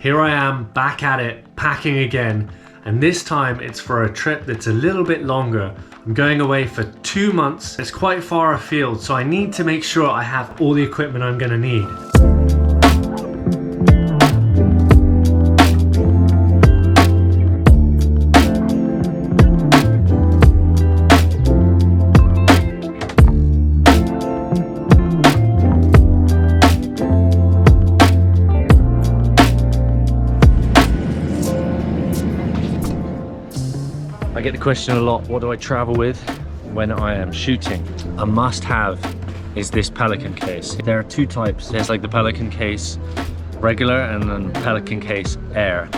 Here I am back at it, packing again, and this time it's for a trip that's a little bit longer. I'm going away for 2 months. It's quite far afield, so I need to make sure I have all the equipment I'm gonna need. I get the question a lot, what do I travel with when I am shooting? A must-have is this Pelican case. There are two types. There's like the Pelican case regular, and then Pelican case Air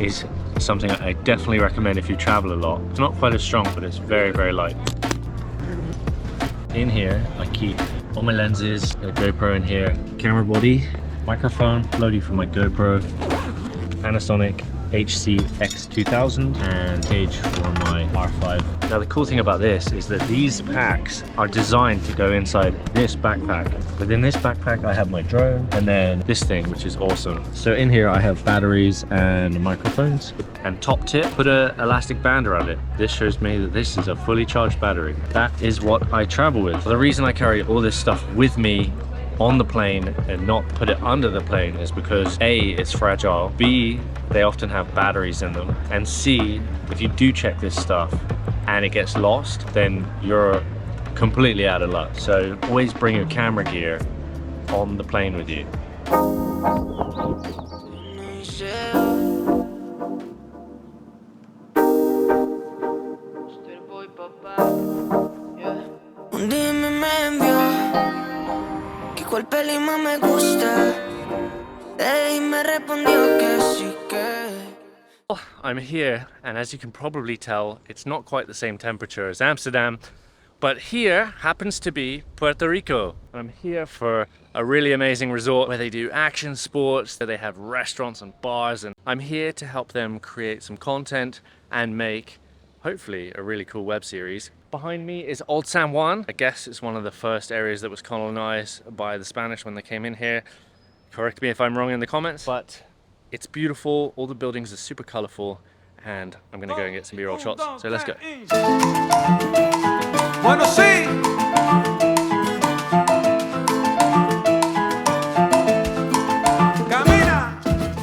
is something I definitely recommend if you travel a lot. It's not quite as strong, but it's very, very light. In here, I keep all my lenses, a GoPro in here, camera body, microphone, loading for my GoPro, Panasonic HC X2000 and cage for my R5. Now the cool thing about this is that these packs are designed to go inside this backpack. Within this backpack I have my drone and then this thing, which is awesome. So in here I have batteries and microphones, and top tip, put an elastic band around it. This shows me that this is a fully charged battery. That is what I travel with. The reason I carry all this stuff with me on the plane and not put it under the plane is because A, it's fragile, B, they often have batteries in them, and C, if you do check this stuff and it gets lost, then you're completely out of luck. So always bring your camera gear on the plane with you. I'm here, and as you can probably tell, it's not quite the same temperature as Amsterdam, but here happens to be Puerto Rico. I'm here for a really amazing resort where they do action sports, that they have restaurants and bars, and I'm here to help them create some content and make, hopefully, a really cool web series. Behind me is Old San Juan. I guess it's one of the first areas that was colonized by the Spanish when they came in here. Correct me if I'm wrong in the comments, but it's beautiful. All the buildings are super colorful, and I'm gonna go and get some B-roll shots. So let's go. Bueno, sí.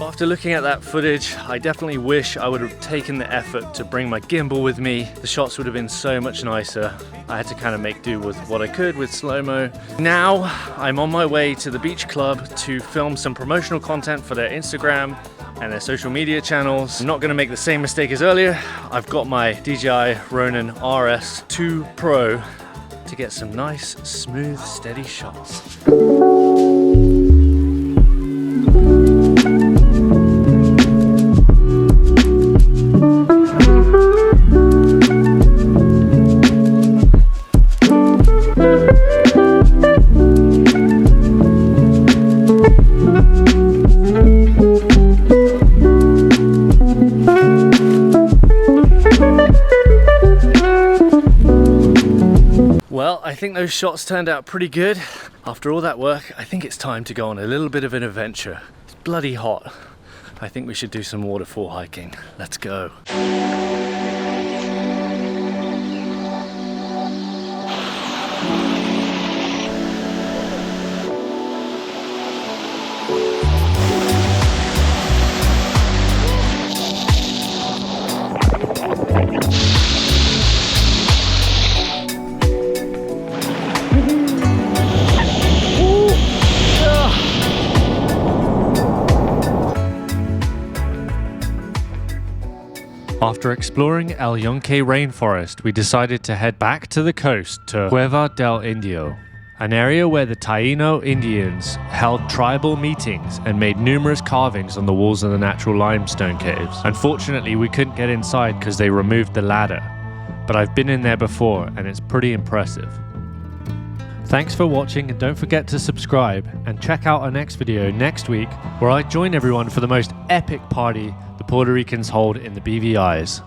After looking at that footage, I definitely wish I would have taken the effort to bring my gimbal with me. The shots would have been so much nicer. I had to kind of make do with what I could with slow-mo. Now I'm on my way to the beach club to film some promotional content for their Instagram and their social media channels. I'm not gonna make the same mistake as earlier. I've got my DJI Ronin RS2 Pro to get some nice, smooth, steady shots. Well, I think those shots turned out pretty good. After all that work, I think it's time to go on a little bit of an adventure. It's bloody hot. I think we should do some waterfall hiking. Let's go. After exploring El Yunque rainforest, we decided to head back to the coast to Cueva del Indio, an area where the Taíno Indians held tribal meetings and made numerous carvings on the walls of the natural limestone caves. Unfortunately, we couldn't get inside because they removed the ladder, but I've been in there before and it's pretty impressive. Thanks for watching, and don't forget to subscribe and check out our next video next week where I join everyone for the most epic party the Puerto Ricans hold in the BVIs.